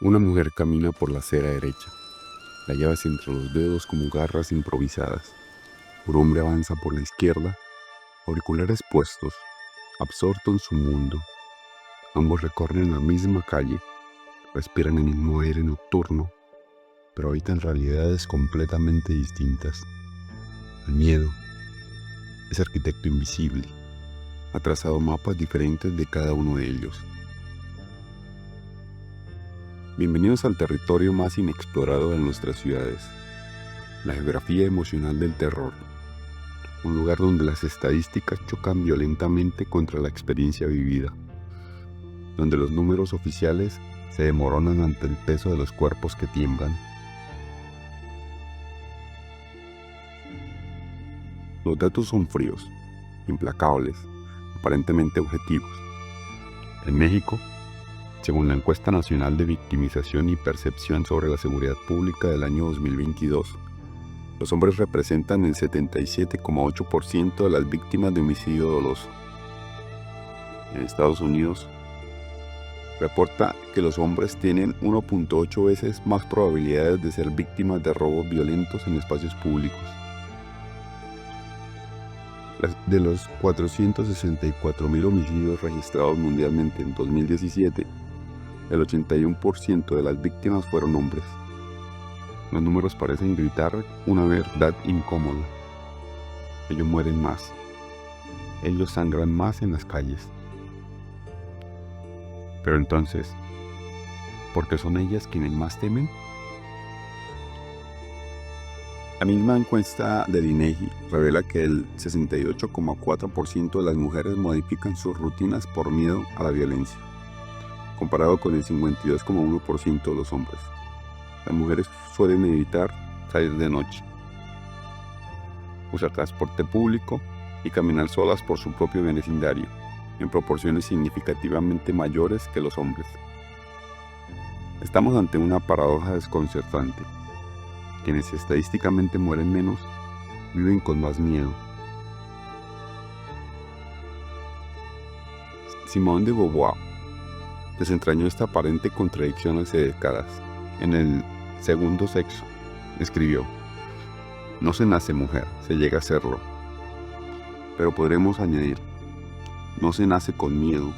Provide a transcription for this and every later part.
Una mujer camina por la acera derecha, la llaves entre los dedos como garras improvisadas. Un hombre avanza por la izquierda, auriculares puestos, absorto en su mundo. Ambos recorren la misma calle, respiran el mismo aire nocturno, pero habitan realidades completamente distintas. El miedo, ese arquitecto invisible, ha trazado mapas diferentes de cada uno de ellos. Bienvenidos al territorio más inexplorado de nuestras ciudades, la geografía emocional del terror, un lugar donde las estadísticas chocan violentamente contra la experiencia vivida, donde los números oficiales se demoronan ante el peso de los cuerpos que tiemblan. Los datos son fríos, implacables, aparentemente objetivos. En México, según la Encuesta Nacional de Victimización y Percepción sobre la Seguridad Pública del año 2022, los hombres representan el 77,8% de las víctimas de homicidio doloso. En Estados Unidos, reporta que los hombres tienen 1.8 veces más probabilidades de ser víctimas de robos violentos en espacios públicos. De los 464.000 homicidios registrados mundialmente en 2017, el 81% de las víctimas fueron hombres. Los números parecen gritar una verdad incómoda. Ellos mueren más. Ellos sangran más en las calles. Pero entonces, ¿por qué son ellas quienes más temen? La misma encuesta del INEGI revela que el 68,4% de las mujeres modifican sus rutinas por miedo a la violencia, comparado con el 52,1% de los hombres. Las mujeres suelen evitar salir de noche, usar transporte público y caminar solas por su propio vecindario, en proporciones significativamente mayores que los hombres. Estamos ante una paradoja desconcertante. Quienes estadísticamente mueren menos, viven con más miedo. Simone de Beauvoir desentrañó esta aparente contradicción hace décadas. En El segundo sexo, escribió: no se nace mujer, se llega a serlo. Pero podremos añadir: no se nace con miedo,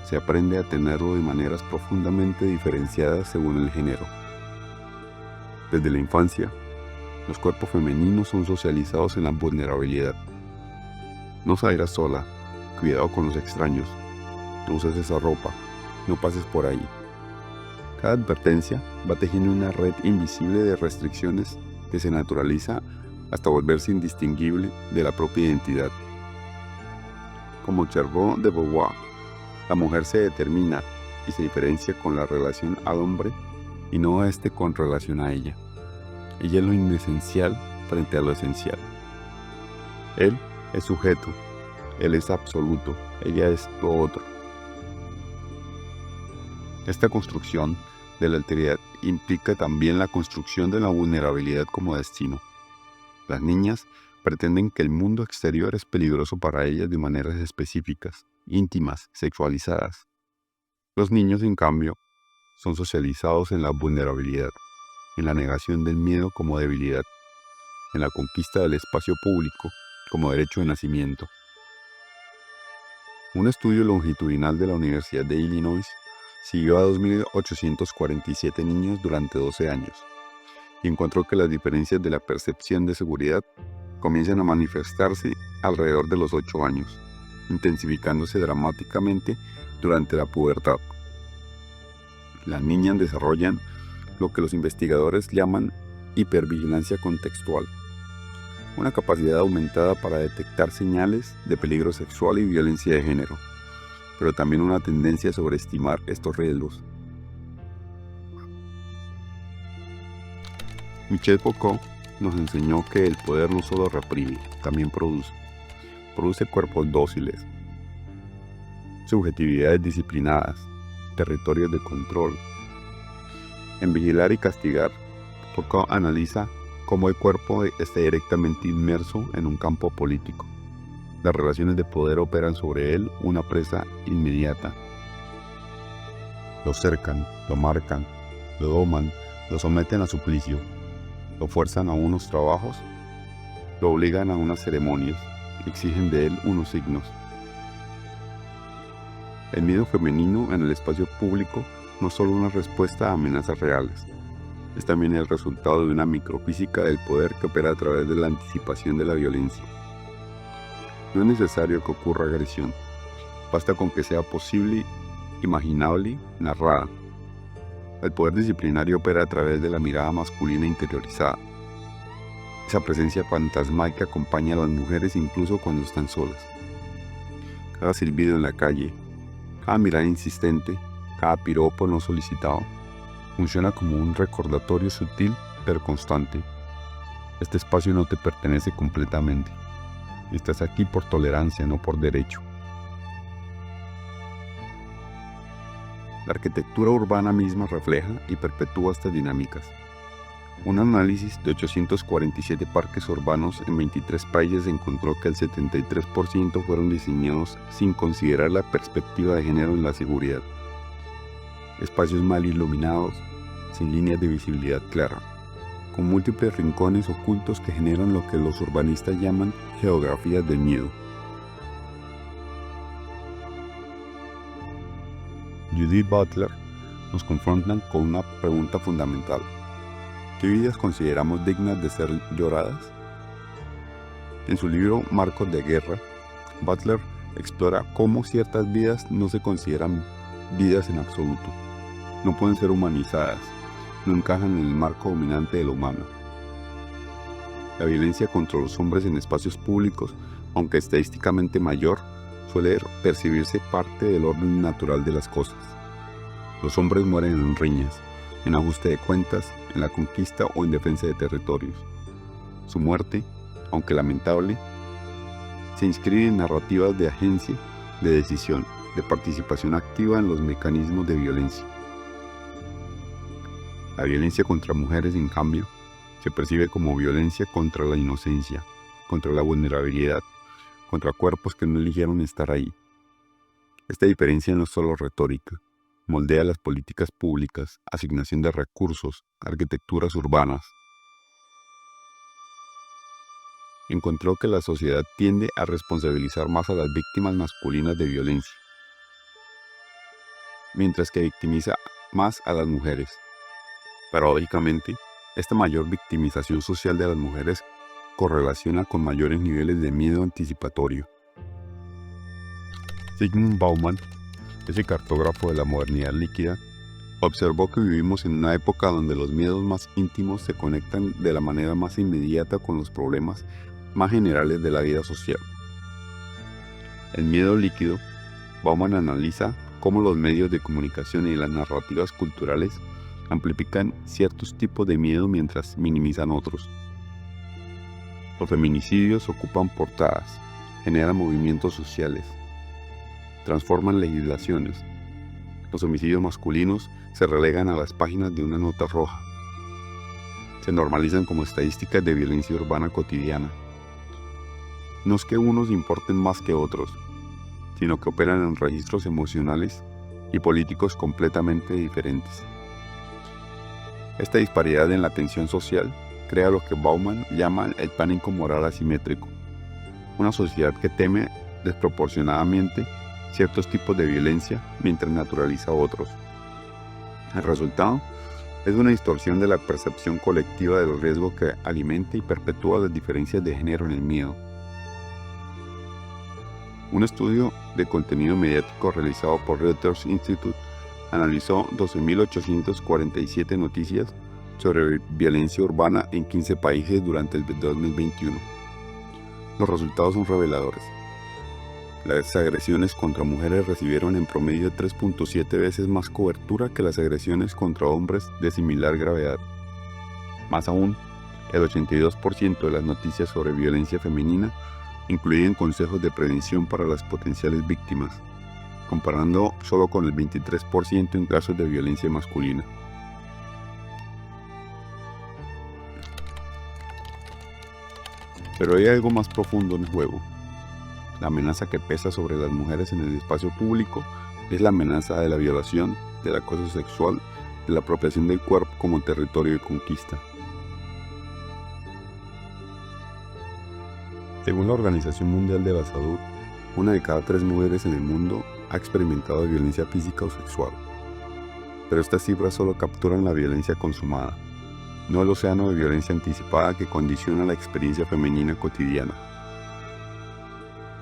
se aprende a tenerlo de maneras profundamente diferenciadas según el género. Desde la infancia, los cuerpos femeninos son socializados en la vulnerabilidad. No salgas sola, cuidado con los extraños, no uses esa ropa, no pases por ahí. Cada advertencia va tejiendo una red invisible de restricciones que se naturaliza hasta volverse indistinguible de la propia identidad. Como observó de Beauvoir, la mujer se determina y se diferencia con la relación al hombre y no a este con relación a ella. Ella es lo inesencial frente a lo esencial. Él es sujeto, él es absoluto, ella es lo otro. Esta construcción de la alteridad implica también la construcción de la vulnerabilidad como destino. Las niñas pretenden que el mundo exterior es peligroso para ellas de maneras específicas, íntimas, sexualizadas. Los niños, en cambio, son socializados en la vulnerabilidad, en la negación del miedo como debilidad, en la conquista del espacio público como derecho de nacimiento. Un estudio longitudinal de la Universidad de Illinois siguió a 2.847 niños durante 12 años y encontró que las diferencias de la percepción de seguridad comienzan a manifestarse alrededor de los 8 años, intensificándose dramáticamente durante la pubertad. Las niñas desarrollan lo que los investigadores llaman hipervigilancia contextual, una capacidad aumentada para detectar señales de peligro sexual y violencia de género, pero también una tendencia a sobreestimar estos riesgos. Michel Foucault nos enseñó que el poder no solo reprime, también produce cuerpos dóciles, subjetividades disciplinadas, territorios de control. En Vigilar y Castigar, Foucault analiza cómo el cuerpo está directamente inmerso en un campo político. Las relaciones de poder operan sobre él una presa inmediata. Lo cercan, lo marcan, lo doman, lo someten a suplicio, lo fuerzan a unos trabajos, lo obligan a unas ceremonias, exigen de él unos signos. El miedo femenino en el espacio público no es solo una respuesta a amenazas reales, es también el resultado de una microfísica del poder que opera a través de la anticipación de la violencia. No es necesario que ocurra agresión, basta con que sea posible, imaginable, narrada. El poder disciplinario opera a través de la mirada masculina interiorizada. Esa presencia fantasmal que acompaña a las mujeres incluso cuando están solas. Cada silbido en la calle, cada mirada insistente, cada piropo no solicitado, funciona como un recordatorio sutil pero constante. Este espacio no te pertenece completamente. Estás aquí por tolerancia, no por derecho. La arquitectura urbana misma refleja y perpetúa estas dinámicas. Un análisis de 847 parques urbanos en 23 países encontró que el 73% fueron diseñados sin considerar la perspectiva de género en la seguridad. Espacios mal iluminados, sin líneas de visibilidad clara, con múltiples rincones ocultos que generan lo que los urbanistas llaman geografías del miedo. Judith Butler nos confrontan con una pregunta fundamental. ¿Qué vidas consideramos dignas de ser lloradas? En su libro Marcos de Guerra, Butler explora cómo ciertas vidas no se consideran vidas en absoluto. No pueden ser humanizadas, no encajan en el marco dominante de lo humano. La violencia contra los hombres en espacios públicos, aunque estadísticamente mayor, suele percibirse parte del orden natural de las cosas. Los hombres mueren en riñas, en ajuste de cuentas, en la conquista o en defensa de territorios. Su muerte, aunque lamentable, se inscribe en narrativas de agencia, de decisión, de participación activa en los mecanismos de violencia. La violencia contra mujeres, en cambio, se percibe como violencia contra la inocencia, contra la vulnerabilidad, contra cuerpos que no eligieron estar ahí. Esta diferencia no es solo retórica, moldea las políticas públicas, asignación de recursos, arquitecturas urbanas. Encontró que la sociedad tiende a responsabilizar más a las víctimas masculinas de violencia, mientras que victimiza más a las mujeres. Paradójicamente, esta mayor victimización social de las mujeres correlaciona con mayores niveles de miedo anticipatorio. Zygmunt Bauman, ese cartógrafo de la modernidad líquida, observó que vivimos en una época donde los miedos más íntimos se conectan de la manera más inmediata con los problemas más generales de la vida social. El miedo líquido, Bauman analiza cómo los medios de comunicación y las narrativas culturales amplifican ciertos tipos de miedo mientras minimizan otros. Los feminicidios ocupan portadas, generan movimientos sociales, transforman legislaciones. Los homicidios masculinos se relegan a las páginas de una nota roja. Se normalizan como estadísticas de violencia urbana cotidiana. No es que unos importen más que otros, sino que operan en registros emocionales y políticos completamente diferentes. Esta disparidad en la tensión social crea lo que Bauman llama el pánico moral asimétrico, una sociedad que teme desproporcionadamente ciertos tipos de violencia mientras naturaliza otros. El resultado es una distorsión de la percepción colectiva del riesgo que alimenta y perpetúa las diferencias de género en el miedo. Un estudio de contenido mediático realizado por Reuters Institute analizó 12.847 noticias sobre violencia urbana en 15 países durante el 2021. Los resultados son reveladores. Las agresiones contra mujeres recibieron en promedio 3.7 veces más cobertura que las agresiones contra hombres de similar gravedad. Más aún, el 82% de las noticias sobre violencia femenina incluyen consejos de prevención para las potenciales víctimas, comparando solo con el 23% en casos de violencia masculina. Pero hay algo más profundo en juego. La amenaza que pesa sobre las mujeres en el espacio público es la amenaza de la violación, del acoso sexual de la apropiación del cuerpo como territorio de conquista. Según la Organización Mundial de la Salud, 1 de cada 3 mujeres en el mundo ha experimentado violencia física o sexual. Pero estas cifras solo capturan la violencia consumada, no el océano de violencia anticipada que condiciona la experiencia femenina cotidiana.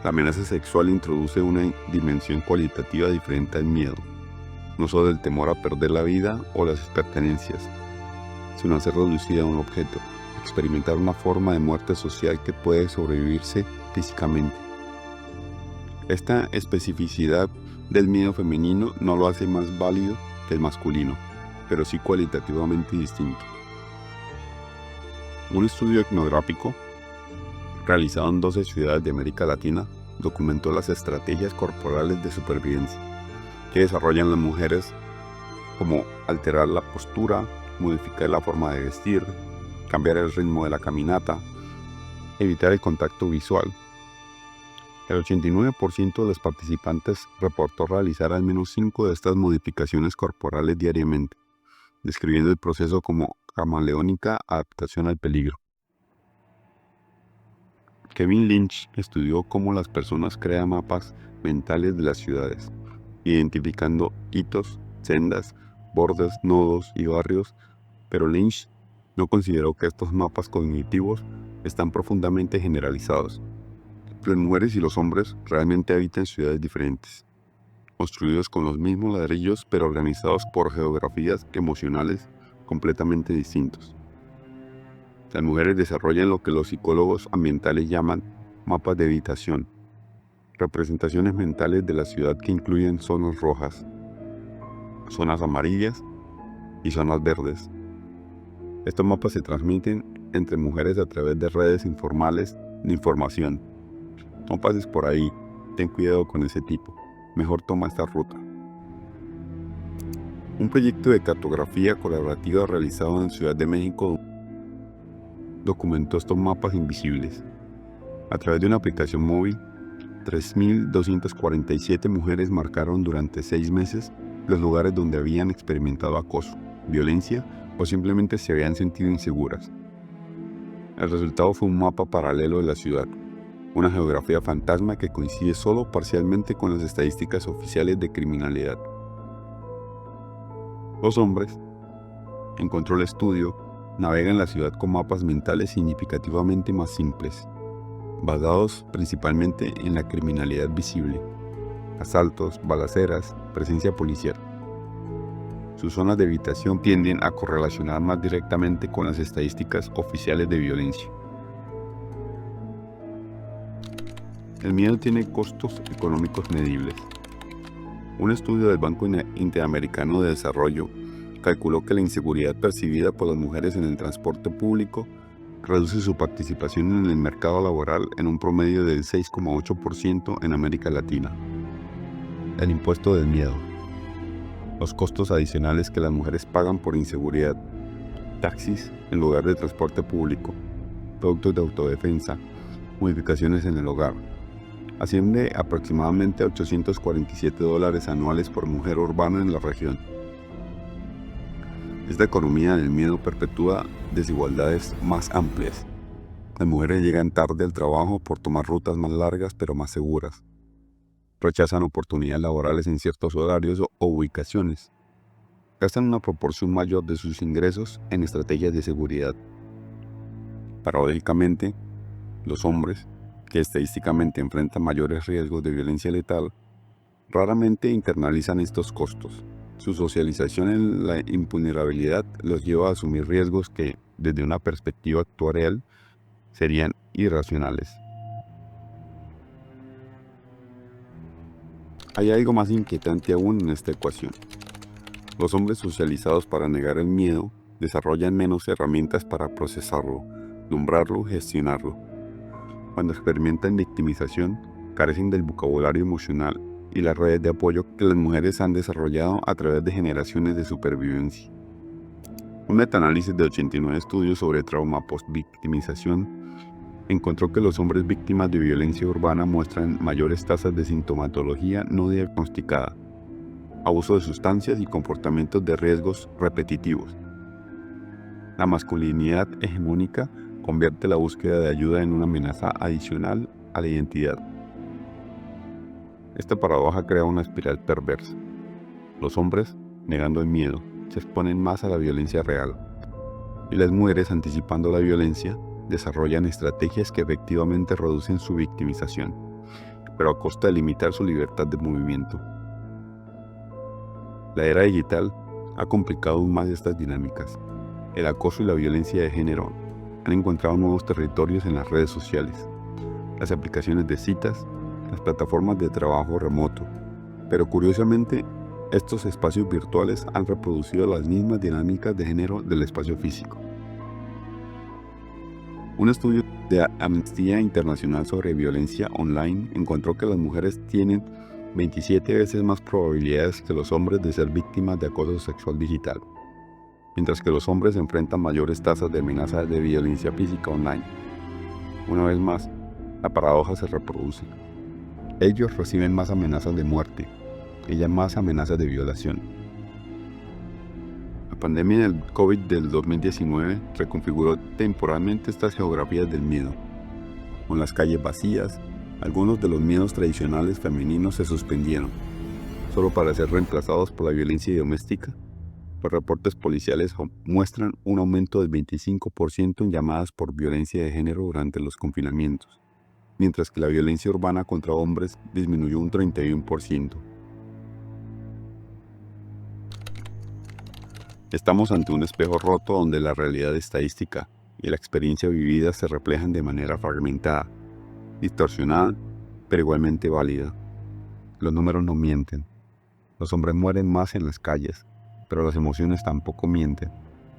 La amenaza sexual introduce una dimensión cualitativa diferente al miedo, no solo el temor a perder la vida o las pertenencias, sino a ser reducida a un objeto, experimentar una forma de muerte social que puede sobrevivirse físicamente. Esta especificidad del miedo femenino no lo hace más válido que el masculino, pero sí cualitativamente distinto. Un estudio etnográfico realizado en 12 ciudades de América Latina documentó las estrategias corporales de supervivencia que desarrollan las mujeres, como alterar la postura, modificar la forma de vestir, cambiar el ritmo de la caminata, evitar el contacto visual. El 89% de los participantes reportó realizar al menos 5 de estas modificaciones corporales diariamente, describiendo el proceso como camaleónica adaptación al peligro. Kevin Lynch estudió cómo las personas crean mapas mentales de las ciudades, identificando hitos, sendas, bordes, nodos y barrios, pero Lynch no consideró que estos mapas cognitivos están profundamente generalizados. Las mujeres y los hombres realmente habitan ciudades diferentes, construidos con los mismos ladrillos pero organizados por geografías emocionales completamente distintos. Las mujeres desarrollan lo que los psicólogos ambientales llaman mapas de habitación, representaciones mentales de la ciudad que incluyen zonas rojas, zonas amarillas y zonas verdes. Estos mapas se transmiten entre mujeres a través de redes informales de información. No pases por ahí, ten cuidado con ese tipo, mejor toma esta ruta. Un proyecto de cartografía colaborativa realizado en Ciudad de México documentó estos mapas invisibles. A través de una aplicación móvil, 3.247 mujeres marcaron durante 6 meses los lugares donde habían experimentado acoso, violencia o simplemente se habían sentido inseguras. El resultado fue un mapa paralelo de la ciudad, una geografía fantasma que coincide solo parcialmente con las estadísticas oficiales de criminalidad. Los hombres, encontró el estudio, navegan la ciudad con mapas mentales significativamente más simples, basados principalmente en la criminalidad visible, asaltos, balaceras, presencia policial. Sus zonas de habitación tienden a correlacionar más directamente con las estadísticas oficiales de violencia. El miedo tiene costos económicos medibles. Un estudio del Banco Interamericano de Desarrollo calculó que la inseguridad percibida por las mujeres en el transporte público reduce su participación en el mercado laboral en un promedio del 6,8% en América Latina. El impuesto del miedo. Los costos adicionales que las mujeres pagan por inseguridad. Taxis en lugar de transporte público. Productos de autodefensa. Modificaciones en el hogar. Asciende aproximadamente a $847 anuales por mujer urbana en la región. Esta economía del miedo perpetúa desigualdades más amplias. Las mujeres llegan tarde al trabajo por tomar rutas más largas pero más seguras. Rechazan oportunidades laborales en ciertos horarios o ubicaciones. Gastan una proporción mayor de sus ingresos en estrategias de seguridad. Paradójicamente, los hombres, que estadísticamente enfrentan mayores riesgos de violencia letal, raramente internalizan estos costos. Su socialización en la invulnerabilidad los lleva a asumir riesgos que, desde una perspectiva actuarial, serían irracionales. Hay algo más inquietante aún en esta ecuación. Los hombres socializados para negar el miedo desarrollan menos herramientas para procesarlo, nombrarlo y gestionarlo. Cuando experimentan victimización, carecen del vocabulario emocional y las redes de apoyo que las mujeres han desarrollado a través de generaciones de supervivencia. Un metaanálisis de 89 estudios sobre trauma post-victimización encontró que los hombres víctimas de violencia urbana muestran mayores tasas de sintomatología no diagnosticada, abuso de sustancias y comportamientos de riesgos repetitivos. La masculinidad hegemónica convierte la búsqueda de ayuda en una amenaza adicional a la identidad. Esta paradoja crea una espiral perversa. Los hombres, negando el miedo, se exponen más a la violencia real, y las mujeres, anticipando la violencia, desarrollan estrategias que efectivamente reducen su victimización, pero a costa de limitar su libertad de movimiento. La era digital ha complicado aún más estas dinámicas. El acoso y la violencia de género han encontrado nuevos territorios en las redes sociales, las aplicaciones de citas, las plataformas de trabajo remoto, pero curiosamente, estos espacios virtuales han reproducido las mismas dinámicas de género del espacio físico. Un estudio de Amnistía Internacional sobre violencia online encontró que las mujeres tienen 27 veces más probabilidades que los hombres de ser víctimas de acoso sexual digital, mientras que los hombres enfrentan mayores tasas de amenazas de violencia física online. Una vez más, la paradoja se reproduce. Ellos reciben más amenazas de muerte, ellas más amenazas de violación. La pandemia del COVID del 2019 reconfiguró temporalmente estas geografías del miedo. Con las calles vacías, algunos de los miedos tradicionales femeninos se suspendieron, solo para ser reemplazados por la violencia doméstica. Los reportes policiales muestran un aumento del 25% en llamadas por violencia de género durante los confinamientos, mientras que la violencia urbana contra hombres disminuyó un 31%. Estamos ante un espejo roto donde la realidad estadística y la experiencia vivida se reflejan de manera fragmentada, distorsionada, pero igualmente válida. Los números no mienten. Los hombres mueren más en las calles, pero las emociones tampoco mienten.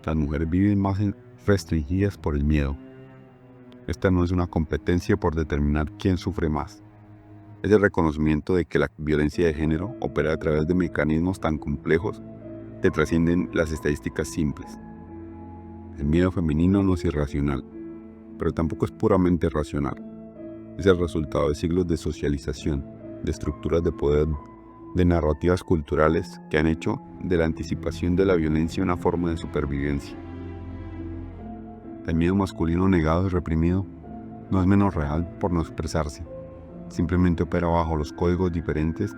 Las mujeres viven más restringidas por el miedo. Esta no es una competencia por determinar quién sufre más. Es el reconocimiento de que la violencia de género opera a través de mecanismos tan complejos que trascienden las estadísticas simples. El miedo femenino no es irracional, pero tampoco es puramente racional. Es el resultado de siglos de socialización, de estructuras de poder, de narrativas culturales que han hecho de la anticipación de la violencia una forma de supervivencia. El miedo masculino negado y reprimido no es menos real por no expresarse, simplemente opera bajo los códigos diferentes,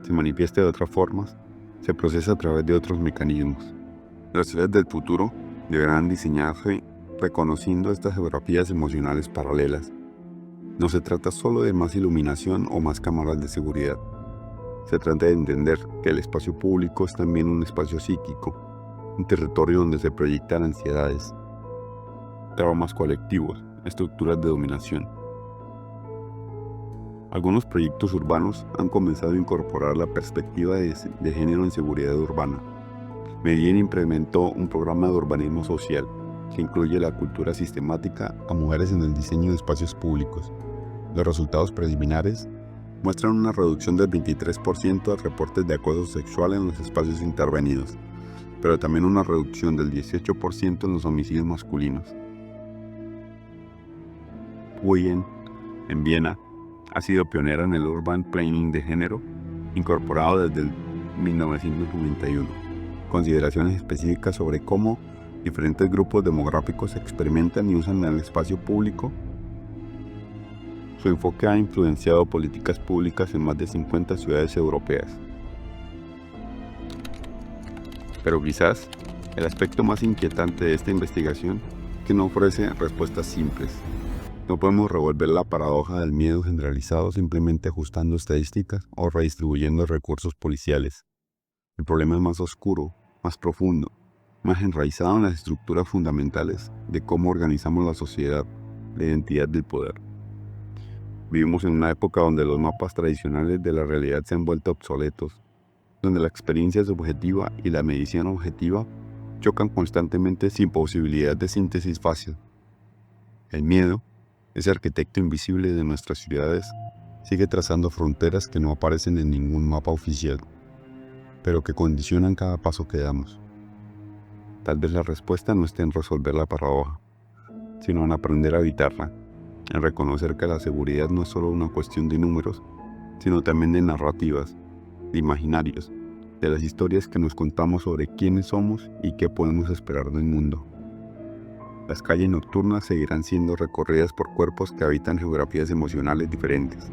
se manifiesta de otras formas, se procesa a través de otros mecanismos. Las ciudades del futuro deberán diseñarse reconociendo estas geografías emocionales paralelas. No se trata solo de más iluminación o más cámaras de seguridad. Se trata de entender que el espacio público es también un espacio psíquico, un territorio donde se proyectan ansiedades, traumas colectivos, estructuras de dominación. Algunos proyectos urbanos han comenzado a incorporar la perspectiva de género en seguridad urbana. Medellín implementó un programa de urbanismo social que incluye la cultura sistemática a mujeres en el diseño de espacios públicos. Los resultados preliminares muestran una reducción del 23% de reportes de acoso sexual en los espacios intervenidos, pero también una reducción del 18% en los homicidios masculinos. Wien, en Viena, ha sido pionera en el urban planning de género, incorporado desde el 1991. Consideraciones específicas sobre cómo diferentes grupos demográficos experimentan y usan el espacio público. Su enfoque ha influenciado políticas públicas en más de 50 ciudades europeas. Pero quizás el aspecto más inquietante de esta investigación es que no ofrece respuestas simples. No podemos revolver la paradoja del miedo generalizado simplemente ajustando estadísticas o redistribuyendo recursos policiales. El problema es más oscuro, más profundo, más enraizado en las estructuras fundamentales de cómo organizamos la sociedad, la identidad del poder. Vivimos en una época donde los mapas tradicionales de la realidad se han vuelto obsoletos, donde la experiencia subjetiva y la medición objetiva chocan constantemente sin posibilidad de síntesis fácil. El miedo, ese arquitecto invisible de nuestras ciudades, sigue trazando fronteras que no aparecen en ningún mapa oficial, pero que condicionan cada paso que damos. Tal vez la respuesta no esté en resolver la paradoja, sino en aprender a evitarla, en reconocer que la seguridad no es solo una cuestión de números, sino también de narrativas, de imaginarios, de las historias que nos contamos sobre quiénes somos y qué podemos esperar del mundo. Las calles nocturnas seguirán siendo recorridas por cuerpos que habitan geografías emocionales diferentes.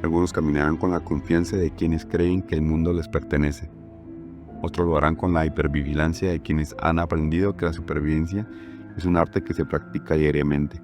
Algunos caminarán con la confianza de quienes creen que el mundo les pertenece. Otros lo harán con la hipervigilancia de quienes han aprendido que la supervivencia es un arte que se practica diariamente.